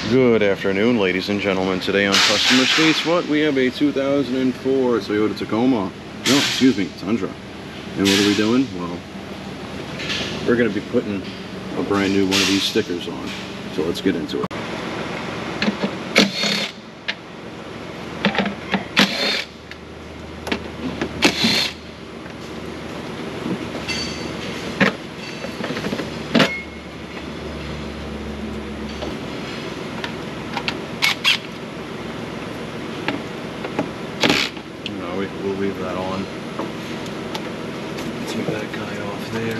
Good afternoon, ladies and gentlemen. Today on Customer States What? We have a 2004 Toyota Tacoma. No, excuse me, Tundra. And what are we doing? Well, we're going to be putting a brand new one of these stickers on. So let's get into it. We'll leave that on. Take that guy off there.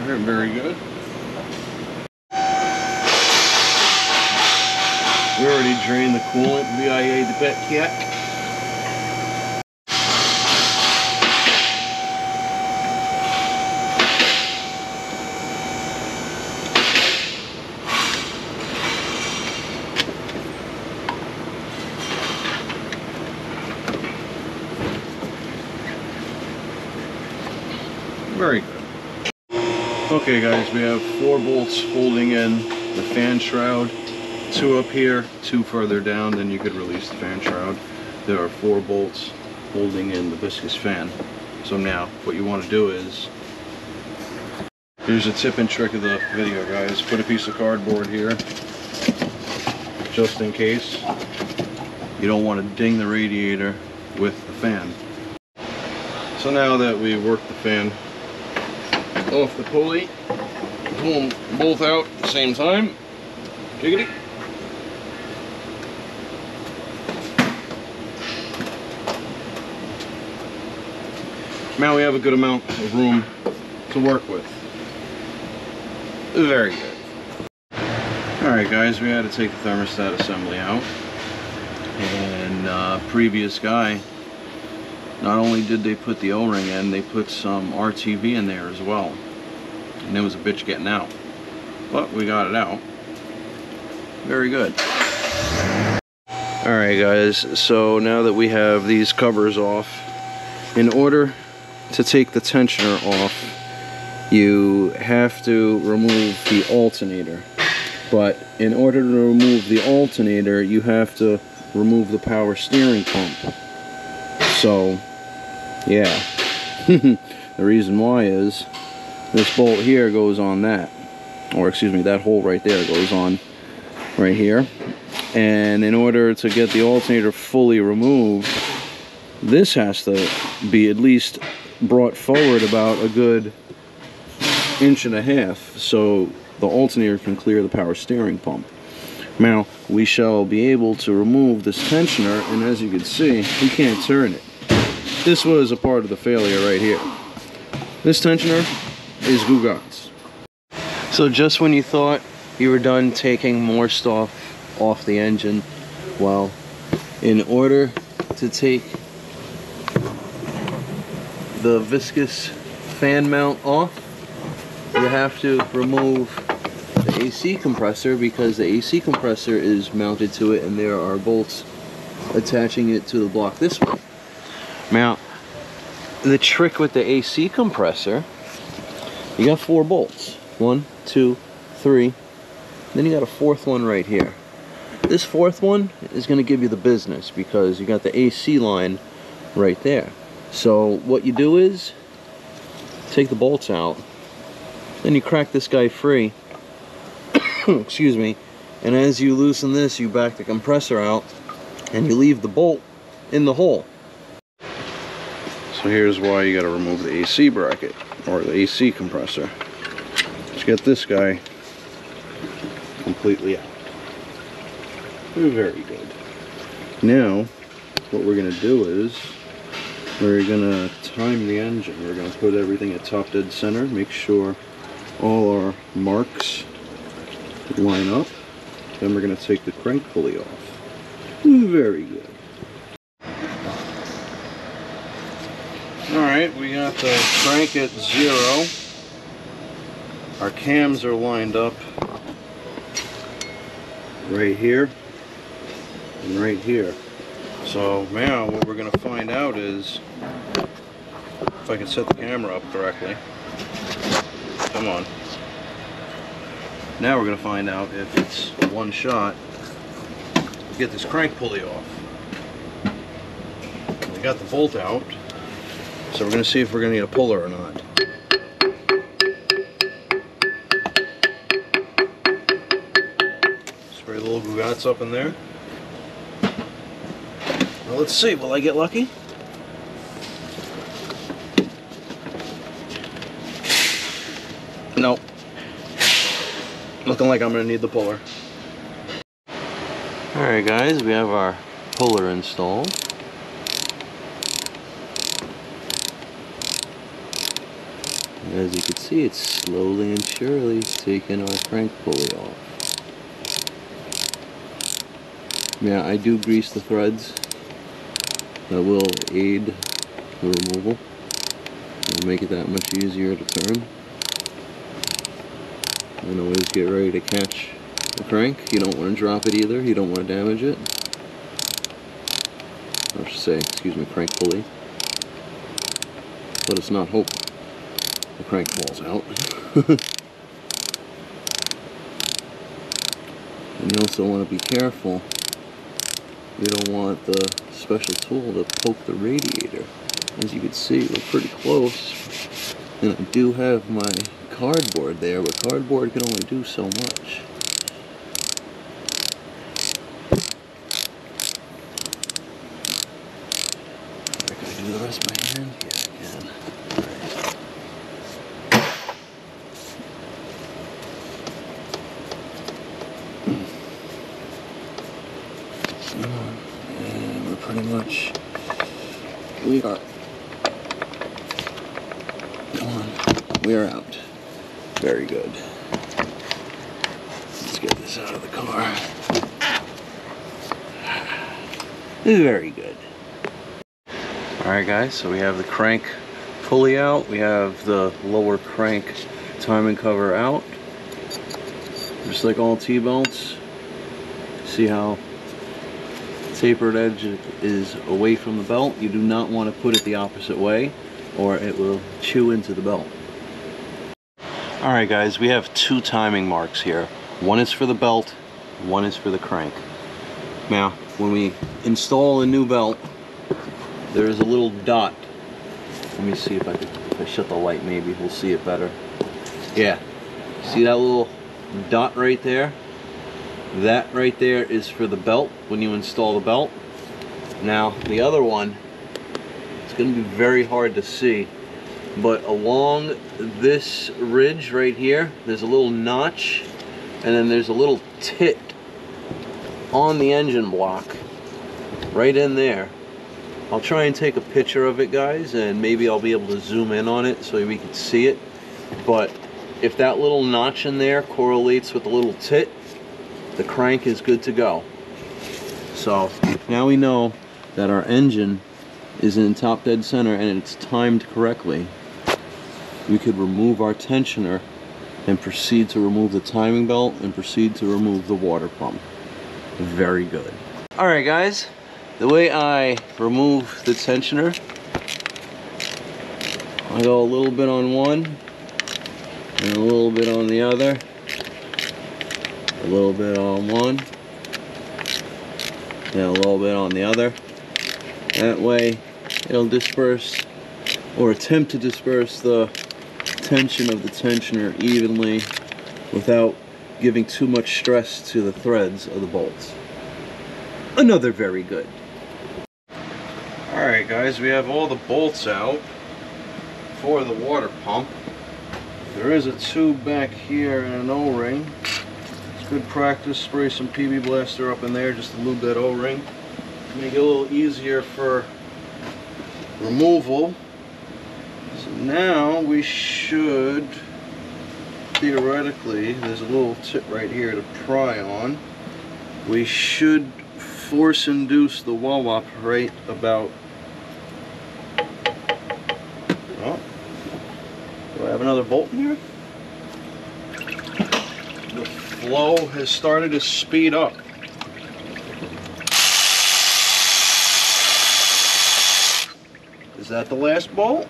Alright, very good. We already drained the coolant via the TBELT kit. Very good. Okay guys, we have 4 bolts holding in the fan shroud. 2 up here, 2 further down, then you could release the fan shroud. There are 4 bolts holding in the viscous fan. So now, what you want to do is, here's a tip and trick of the video guys. Put a piece of cardboard here, just in case. You don't want to ding the radiator with the fan. So now that we've worked the fan off the pulley, pull them both out at the same time. Jiggity. Now we have a good amount of room to work with. Very good. Alright guys, we had to take the thermostat assembly out. And previous guy, not only did they put the O-ring in, they put some RTV in there as well. And it was a bitch getting out. But we got it out. Very good. Alright guys, so now that we have these covers off, in order to take the tensioner off, you have to remove the alternator. But in order to remove the alternator, you have to remove the power steering pump. So, yeah. The reason why is this bolt here goes on that, or excuse me, that hole right there goes on right here. And in order to get the alternator fully removed, this has to be at least brought forward about a good 1.5 inches so the alternator can clear the power steering pump. Now we shall be able to remove this tensioner, and as you can see, we can't turn it. This was a part of the failure right here. This tensioner is goo gods. So just when you thought you were done taking more stuff off the engine, well, in order to take the viscous fan mount off, you have to remove the AC compressor, because the AC compressor is mounted to it and there are bolts attaching it to the block this way. Now, the trick with the AC compressor, you got 4 bolts. 1, 2, 3. Then you got a 4th one right here. This 4th one is going to give you the business because you got the AC line right there. So what you do is take the bolts out, then you crack this guy free. Excuse me. And as you loosen this, you back the compressor out and you leave the bolt in the hole. So here's why you got to remove the AC bracket, or the AC compressor. Let's get this guy completely out. Very good. Now, what we're going to do is, we're going to time the engine. We're going to put everything at top dead center, make sure all our marks line up. Then we're going to take the crank pulley off. Very good. Alright, we got the crank at 0. Our cams are lined up right here. and right here. So now what we're going to find out is if I can set the camera up correctly. Come on. Now we're going to find out if it's one shot. Get this crank pulley off. We got the bolt out, so we're going to see if we're going to need a puller or not. Spray the little Gugats up in there. Well, let's see, will I get lucky? Nope. Looking like I'm going to need the puller. Alright guys, we have our puller installed. And as you can see, it's slowly and surely taking our crank pulley off. Yeah, I do grease the threads. That will aid the removal. It'll make it that much easier to turn. And always get ready to catch the crank. You don't want to drop it either. You don't want to damage it. I should say, excuse me, crank pulley. But it's not hope the crank falls out. And you also want to be careful. You don't want the special tool to poke the radiator. As you can see, we're pretty close. And I do have my cardboard there, but cardboard can only do so much. Can I do the rest of my hand? Yeah, I can. Alright. And we're pretty much, we are out. Very good. Let's get this out of the car. Very good. Alright guys, so we have the crank pulley out. We have the lower crank timing cover out. Just like all T-belts. See how tapered edge is away from the belt? You do not want to put it the opposite way or it will chew into the belt. Alright guys, we have two timing marks here. One is for the belt, one is for the crank. Now, when we install a new belt, there is a little dot. Let me see if I shut the light, maybe we'll see it better. Yeah, see that little dot right there? That right there is for the belt when you install the belt. Now, the other one, it's going to be very hard to see. But along this ridge right here, there's a little notch, and then there's a little tit on the engine block, right in there. I'll try and take a picture of it, guys, and maybe I'll be able to zoom in on it so we can see it. But if that little notch in there correlates with the little tit, the crank is good to go. So now we know that our engine is in top dead center and it's timed correctly. We could remove our tensioner and proceed to remove the timing belt and proceed to remove the water pump. Very good. Alright guys, the way I remove the tensioner, I go a little bit on one and a little bit on the other, a little bit on one and a little bit on the other. That way it'll disperse or attempt to disperse the tension of the tensioner evenly without giving too much stress to the threads of the bolts. Another very good. Alright guys, we have all the bolts out for the water pump. There is a tube back here and an O-ring. It's good practice, spray some PB Blaster up in there just to lube that O-ring. Make it a little easier for removal. So now we should, theoretically, there's a little tip right here to pry on. We should force induce the wah-wah right about, oh, do I have another bolt in here? The flow has started to speed up. that the last bolt?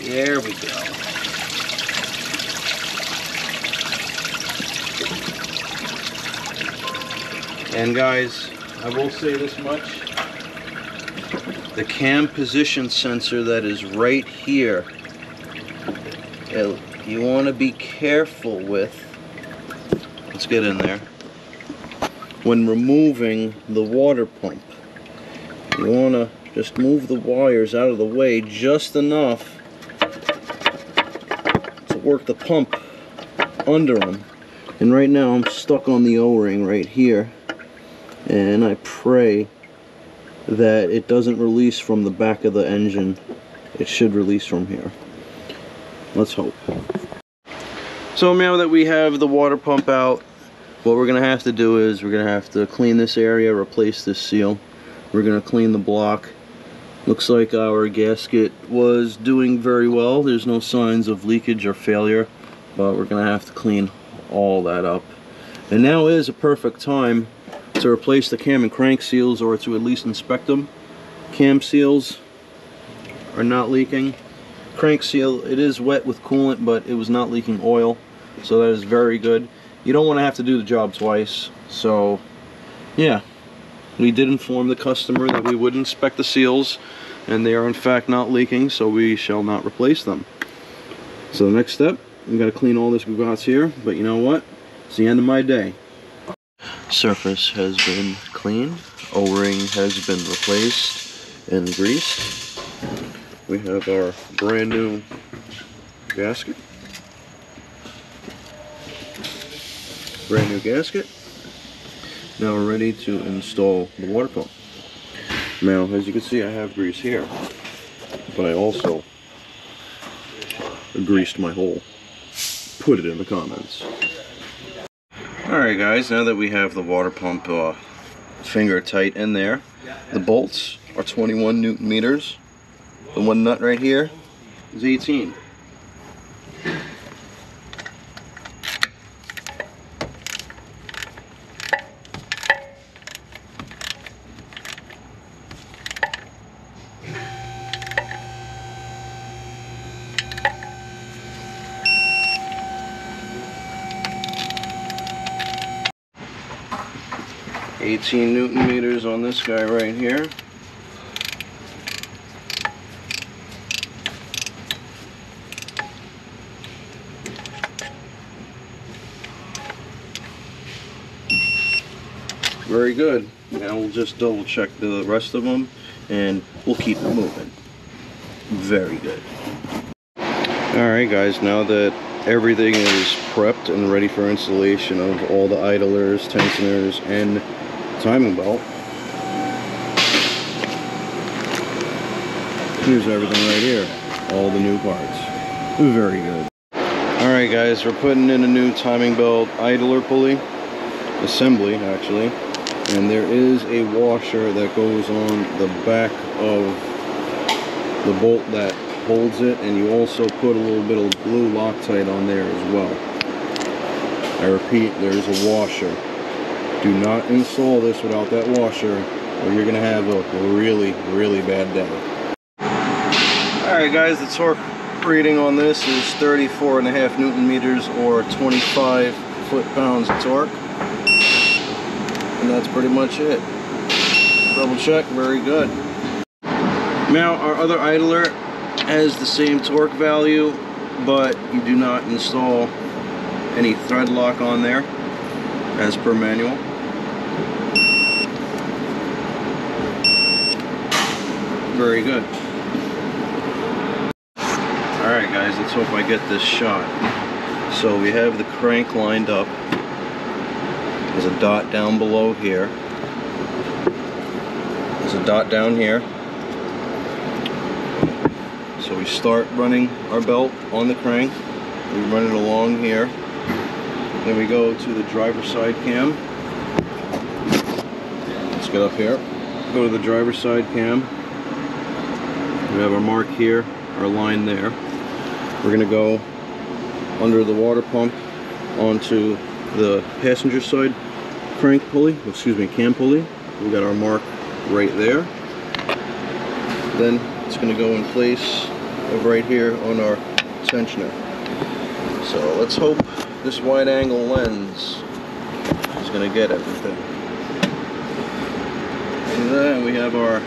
There we go. And guys, I will say this much. The cam position sensor that is right here, you want to be careful with, let's get in there, when removing the water pump. You want to just move the wires out of the way just enough to work the pump under them. And right now I'm stuck on the O-ring right here, and I pray that it doesn't release from the back of the engine. It should release from here. Let's hope. So now that we have the water pump out, what we're gonna have to do is we're gonna have to clean this area, replace this seal. We're gonna clean the block. Looks like our gasket was doing very well. There's no signs of leakage or failure, but we're gonna have to clean all that up. And now is a perfect time to replace the cam and crank seals, or to at least inspect them. Cam seals are not leaking. Crank seal, it is wet with coolant, but it was not leaking oil, so that is very good. You don't want to have to do the job twice. So yeah, we did inform the customer that we would inspect the seals, and they are in fact not leaking, so we shall not replace them. So the next step, we got to clean all this gugats here, but you know what, it's the end of my day. Surface has been cleaned, O-ring has been replaced and greased. We have our brand new gasket. Brand new gasket. Now we're ready to install the water pump. Now, as you can see, I have grease here, but I also greased my hole. Put it in the comments. Alright guys, now that we have the water pump finger tight in there, the bolts are 21 Newton meters. The one nut right here is 18. Newton meters on this guy right here. Very good. Now we'll just double check the rest of them and we'll keep it moving. Very good. Alright guys, now that everything is prepped and ready for installation of all the idlers, tensioners, and timing belt, here's everything right here. All the new parts. Very good. Alright guys, we're putting in a new timing belt idler pulley. Assembly, actually. And there is a washer that goes on the back of the bolt that holds it, and you also put a little bit of blue Loctite on there as well. I repeat, there's a washer. Do not install this without that washer, or you're going to have a really, really bad day. Alright guys, the torque reading on this is 34.5 Newton meters, or 25 foot-pounds of torque. And that's pretty much it. Double check, very good. Now our other idler has the same torque value, but you do not install any thread lock on there as per manual. Very good. Alright guys, let's hope I get this shot. So we have the crank lined up. There's a dot down below here. There's a dot down here. So we start running our belt on the crank. We run it along here. Then we go to the driver's side cam. Let's get up here. Go to the driver's side cam. We have our mark here, our line there. We're going to go under the water pump onto the passenger side crank pulley, excuse me, cam pulley. We got our mark right there. Then it's going to go in place over right here on our tensioner. So let's hope this wide angle lens is going to get everything. And then we have our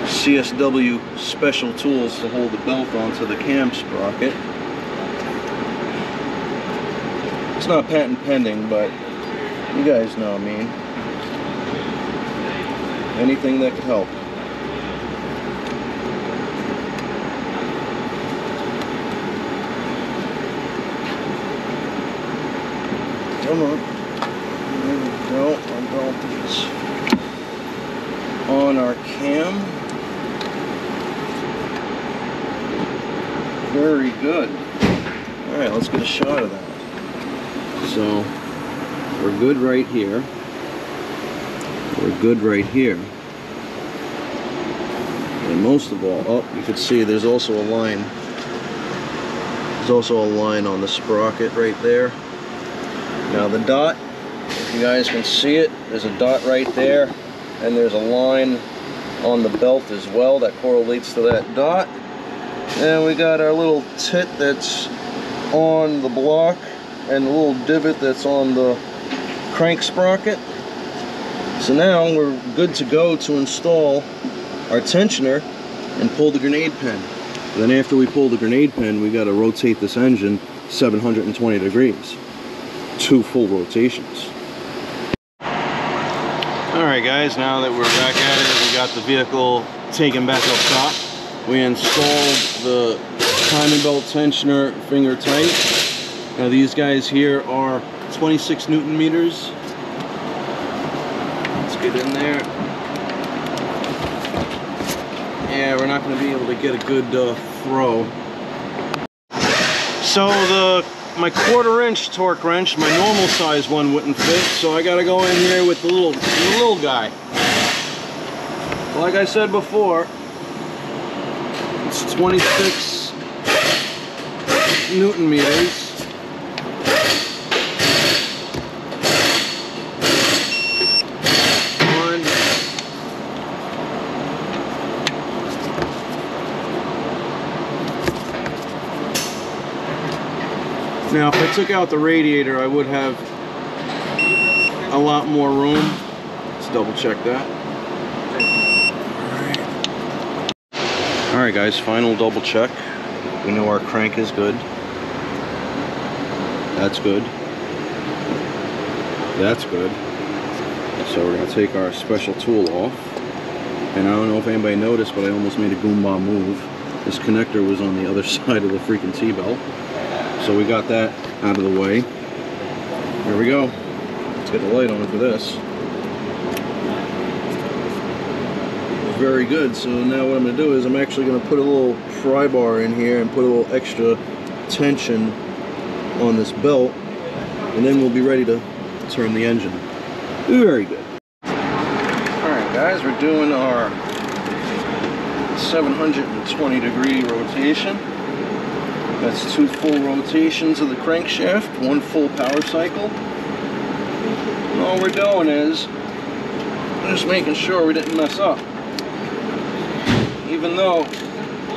CSW special tools to hold the belt onto the cam sprocket. It's not patent pending, but you guys know what I mean. Anything that could help. Come on. There we go. Our belt is on our cam. Very good. Alright, let's get a shot of that. So, we're good right here. We're good right here. And most of all, oh, you can see there's also a line. There's also a line on the sprocket right there. Now the dot, if you guys can see it, there's a dot right there, and there's a line on the belt as well that correlates to that dot. And we got our little tit that's on the block and the little divot that's on the crank sprocket. So now we're good to go to install our tensioner and pull the grenade pin. And then after we pull the grenade pin, we got to rotate this engine 720 degrees. 2 full rotations. Alright guys, now that we're back at it, we got the vehicle taken back up top. We installed the timing belt tensioner finger tight. Now these guys here are 26 Newton meters. Let's get in there. Yeah, we're not going to be able to get a good throw. So my 1/4 inch torque wrench, my normal size one wouldn't fit, so I got to go in here with the little guy. Like I said before, it's 26 Newton meters. Now, if I took out the radiator, I would have a lot more room. Let's double check that. Alright guys, final double check. We know our crank is good. That's good. That's good. So we're going to take our special tool off. And I don't know if anybody noticed, but I almost made a boom bomb move. This connector was on the other side of the freaking T-belt. So we got that out of the way. Here we go. Let's get the light on for this. Very good. So now what I'm going to do is I'm actually going to put a little pry bar in here and put a little extra tension on this belt, and then we'll be ready to turn the engine. Very good. Alright guys, we're doing our 720 degree rotation. That's 2 full rotations of the crankshaft, 1 full power cycle. And all we're doing is just making sure we didn't mess up. Even though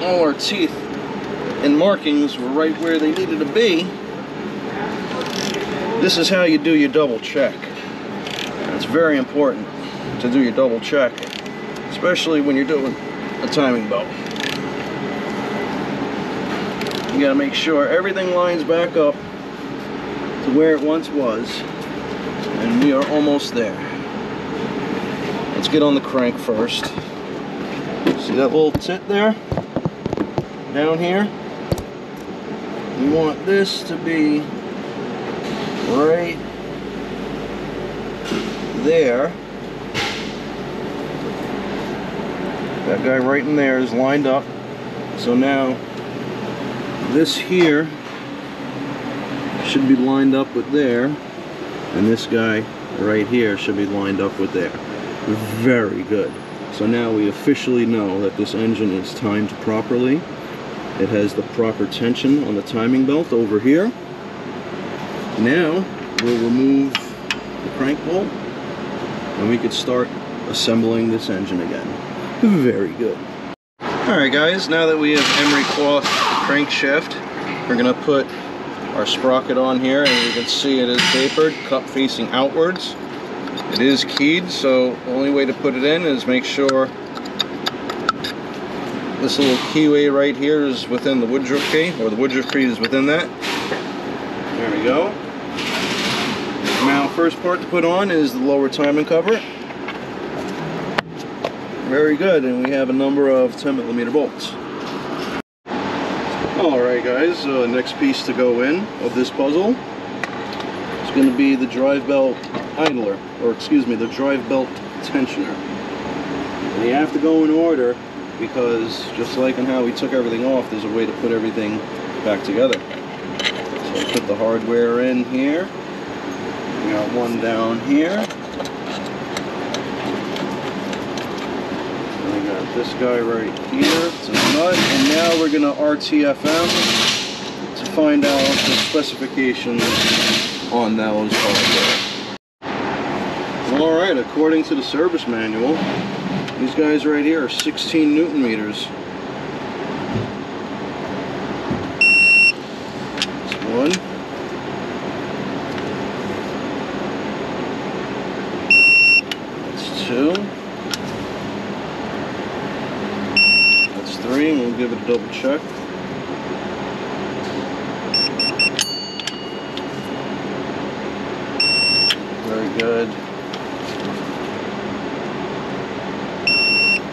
all our teeth and markings were right where they needed to be, this is how you do your double check. It's very important to do your double check, especially when you're doing a timing belt. You gotta make sure everything lines back up to where it once was, and we are almost there. Let's get on the crank first. See that little tit there? Down here? We want this to be right there. That guy right in there is lined up. So now this here should be lined up with there, and this guy right here should be lined up with there. Very good. So now we officially know that this engine is timed properly. It has the proper tension on the timing belt over here. Now we'll remove the crank bolt and we could start assembling this engine again. Very good. Alright guys, now that we have emery cloth crankshaft, we're going to put our sprocket on here, and you can see it is tapered, cup facing outwards. It is keyed, so the only way to put it in is make sure this little keyway right here is within the woodruff key, or the woodruff key is within that. There we go. Now, first part to put on is the lower timing cover. Very good, and we have a number of 10mm bolts. Alright guys, next piece to go in of this puzzle is going to be the drive belt idler, or excuse me, the drive belt tensioner. And you have to go in order because just like in how we took everything off, there's a way to put everything back together. So put the hardware in here. We got one down here. And we got this guy right here. It's a nut. And now we're going to RTFM to find out the specifications on those hardware. Alright, according to the service manual, these guys right here are 16 Newton meters. That's one. That's two. That's three, and we'll give it a double check. Very good.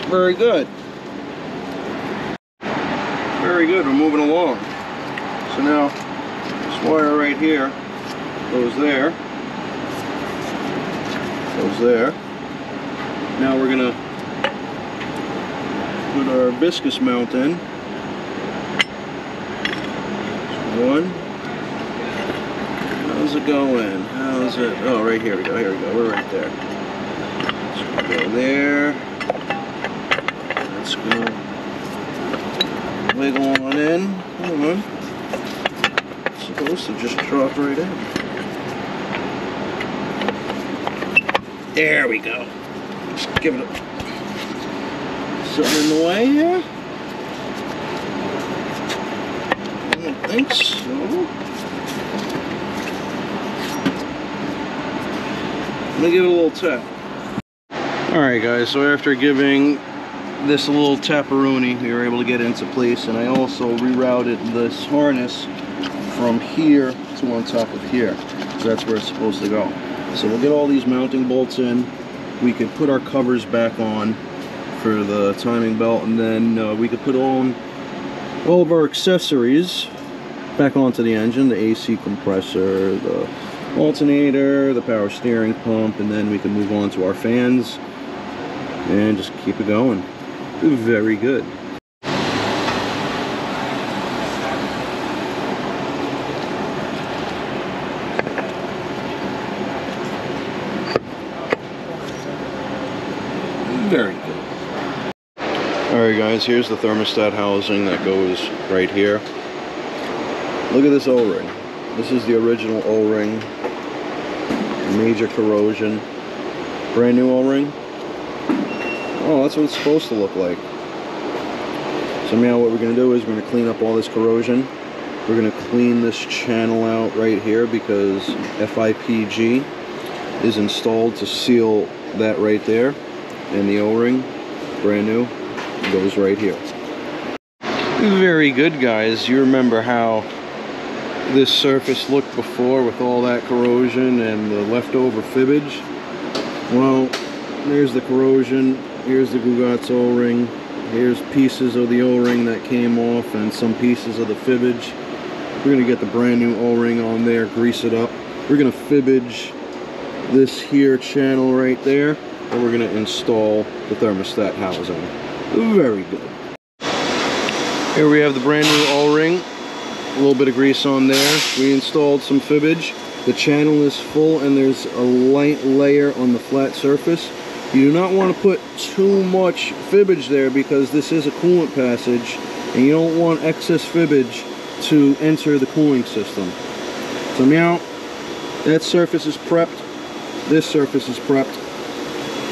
Very good. Very good, we're moving along. So now, this wire right here goes there. Goes there. Now we're going to put our viscous mount in. One. How's it going? How's it? Oh, right here we go. Here we go. We're right there. So we'll go there. Let's go. Wiggle on in. Hold on. It's supposed to just drop right in. There we go. Just give it a... Something in the way here? I don't think so. I'm gonna give it a little tap. Alright guys, so after giving this a little taparoonie, we were able to get it into place, and I also rerouted this harness from here to on top of here. So that's where it's supposed to go. So we'll get all these mounting bolts in. We could put our covers back on for the timing belt, and then we could put on all of our accessories back onto the engine, the AC compressor, the alternator, the power steering pump, and then we can move on to our fans and just keep it going. Very good. Very good. Alright guys, here's the thermostat housing that goes right here. Look at this O-ring. This is the original O-ring. Major corrosion. Brand new O-ring. Oh, that's what it's supposed to look like. So now what we're going to do is we're going to clean up all this corrosion. We're going to clean this channel out right here because FIPG is installed to seal that right there. And the O-ring, brand new, goes right here. Very good guys. You remember how this surface looked before with all that corrosion and the leftover fibbage? Well, there's the corrosion, here's the Gugat's O-ring, here's pieces of the O-ring that came off and some pieces of the fibbage. We're going to get the brand new O-ring on there, grease it up. We're going to fibbage this here channel right there, and we're going to install the thermostat housing. Very good. Here we have the brand new O-ring. A little bit of grease on there. We installed some fibbage. The channel is full and there's a light layer on the flat surface. You do not want to put too much fibbage there because this is a coolant passage and you don't want excess fibbage to enter the cooling system. So now that surface is prepped. This surface is prepped.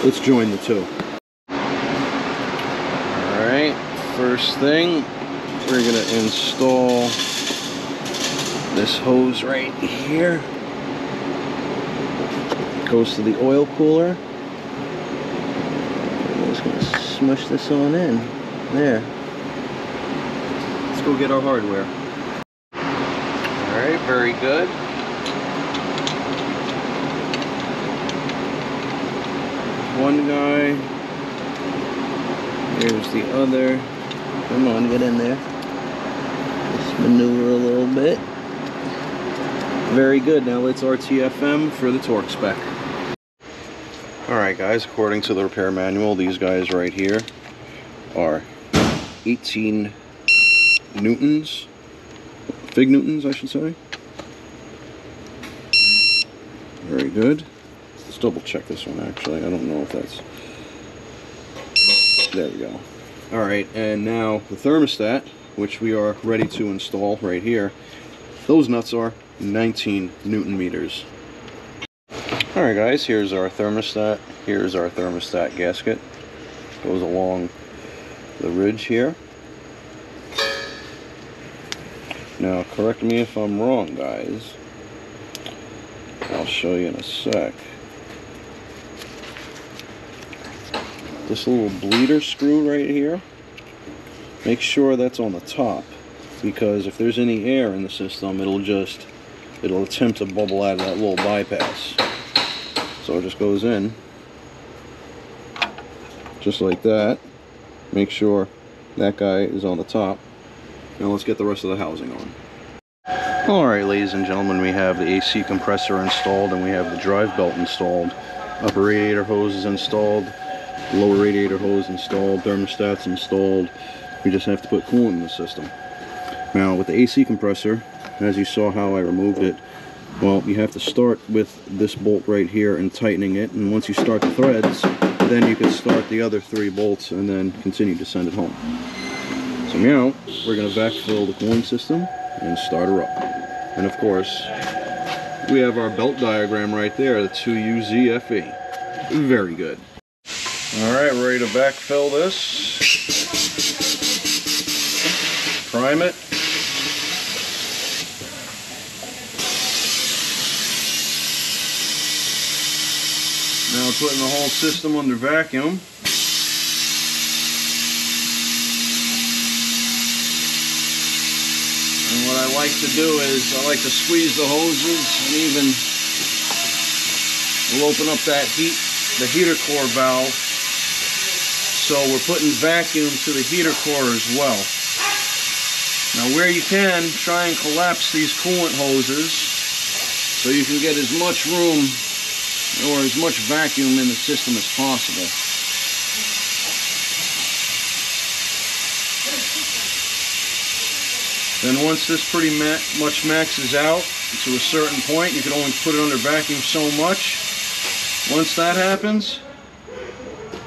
let's join the two. Alright, first thing, we're going to install this hose right here. Goes to the oil cooler. I'm just going to smush this on in. There. Let's go get our hardware. Alright, very good. One guy. Here's the other. Come on, get in there. Just maneuver a little bit. Very good. Now let's RTFM for the torque spec. Alright guys, according to the repair manual, these guys right here are 18 newtons. Fig newtons, I should say. Very good. Let's double check this one actually. I don't know if that's... There we go. Alright, and now the thermostat, which we are ready to install right here, those nuts are 19 newton meters. Alright guys, here's our thermostat. Here's our thermostat gasket. Goes along the ridge here. Now, correct me if I'm wrong, guys. I'll show you in a sec. This little bleeder screw right here, make sure that's on the top, because if there's any air in the system, it'll attempt to bubble out of that little bypass. So it just goes in, just like that. Make sure that guy is on the top. Now let's get the rest of the housing on. Alright ladies and gentlemen, we have the AC compressor installed and we have the drive belt installed. Upper radiator hose is installed, lower radiator hose installed, thermostat's installed. We just have to put coolant in the system. Now with the AC compressor, as you saw how I removed it, well, you have to start with this bolt right here and tightening it, and once you start the threads, then you can start the other 3 bolts and then continue to send it home. So now we're going to backfill the cooling system and start her up. And of course, we have our belt diagram right there, the 2UZFE. Very good. Alright, ready to backfill this. Prime it. Now putting the whole system under vacuum. And what I like to do is I like to squeeze the hoses, and even we'll open up that the heater core valve. So we're putting vacuum to the heater core as well. Now where you can, try and collapse these coolant hoses so you can get as much room or as much vacuum in the system as possible. Then once this pretty much maxes out to a certain point, you can only put it under vacuum so much. Once that happens,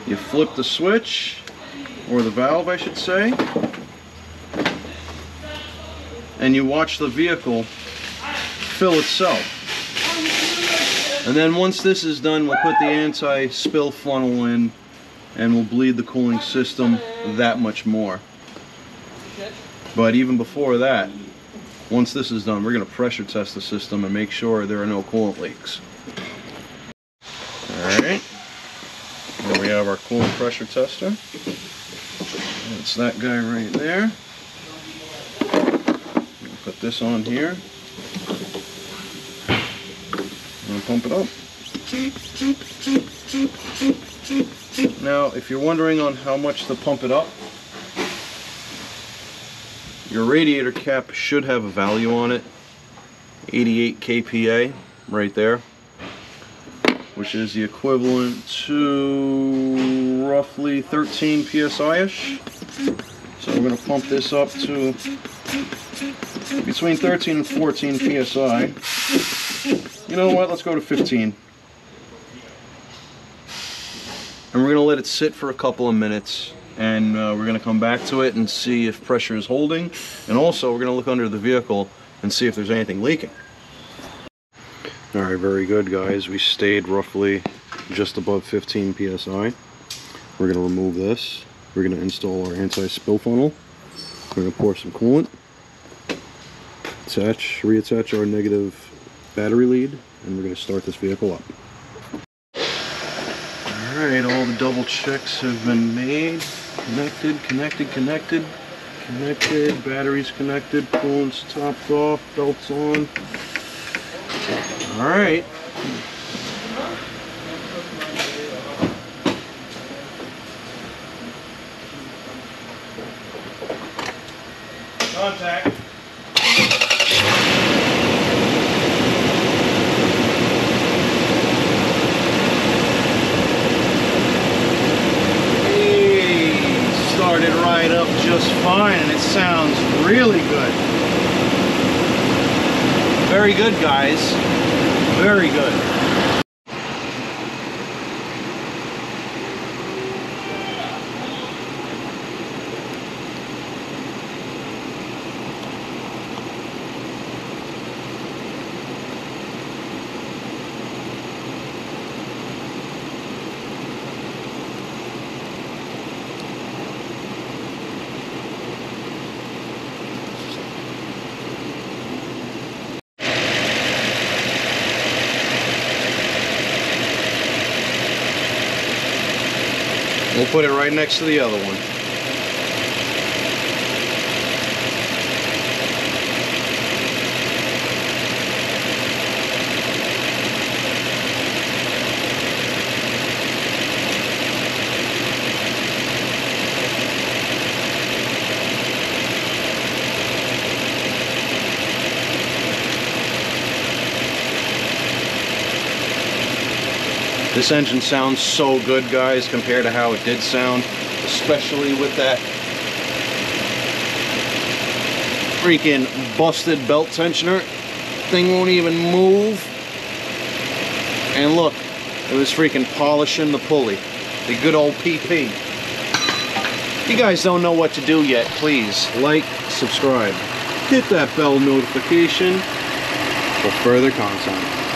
you flip the switch, or the valve I should say, and you watch the vehicle fill itself. And then once this is done, we'll put the anti-spill funnel in and we'll bleed the cooling system that much more. But even before that, once this is done, we're going to pressure test the system and make sure there are no coolant leaks. Alright, here we have our coolant pressure tester. It's that guy right there. We'll put this on here. And pump it up. Now, if you're wondering on how much to pump it up, your radiator cap should have a value on it. 88 kPa right there, which is the equivalent to roughly 13 psi-ish. So we're going to pump this up to between 13 and 14 psi. You know what, let's go to 15. And we're going to let it sit for a couple of minutes, and we're going to come back to it and see if pressure is holding, and also we're going to look under the vehicle and see if there's anything leaking. Alright, very good guys. We stayed roughly just above 15 psi. We're going to remove this. We're going to install our anti-spill funnel. We're going to pour some coolant, reattach our negative battery lead, and we're going to start this vehicle up. Alright, all the double checks have been made. Connected, batteries connected, coolant's topped off, belts on. Alright. Contact. Started right up just fine, and it sounds really good. Very good, guys. Very good. We'll put it right next to the other one. This engine sounds so good, guys, compared to how it did sound, especially with that freaking busted belt tensioner. Thing won't even move. And look, it was freaking polishing the pulley. The good old PP. If you guys don't know what to do yet, please like, subscribe, hit that bell notification for further content.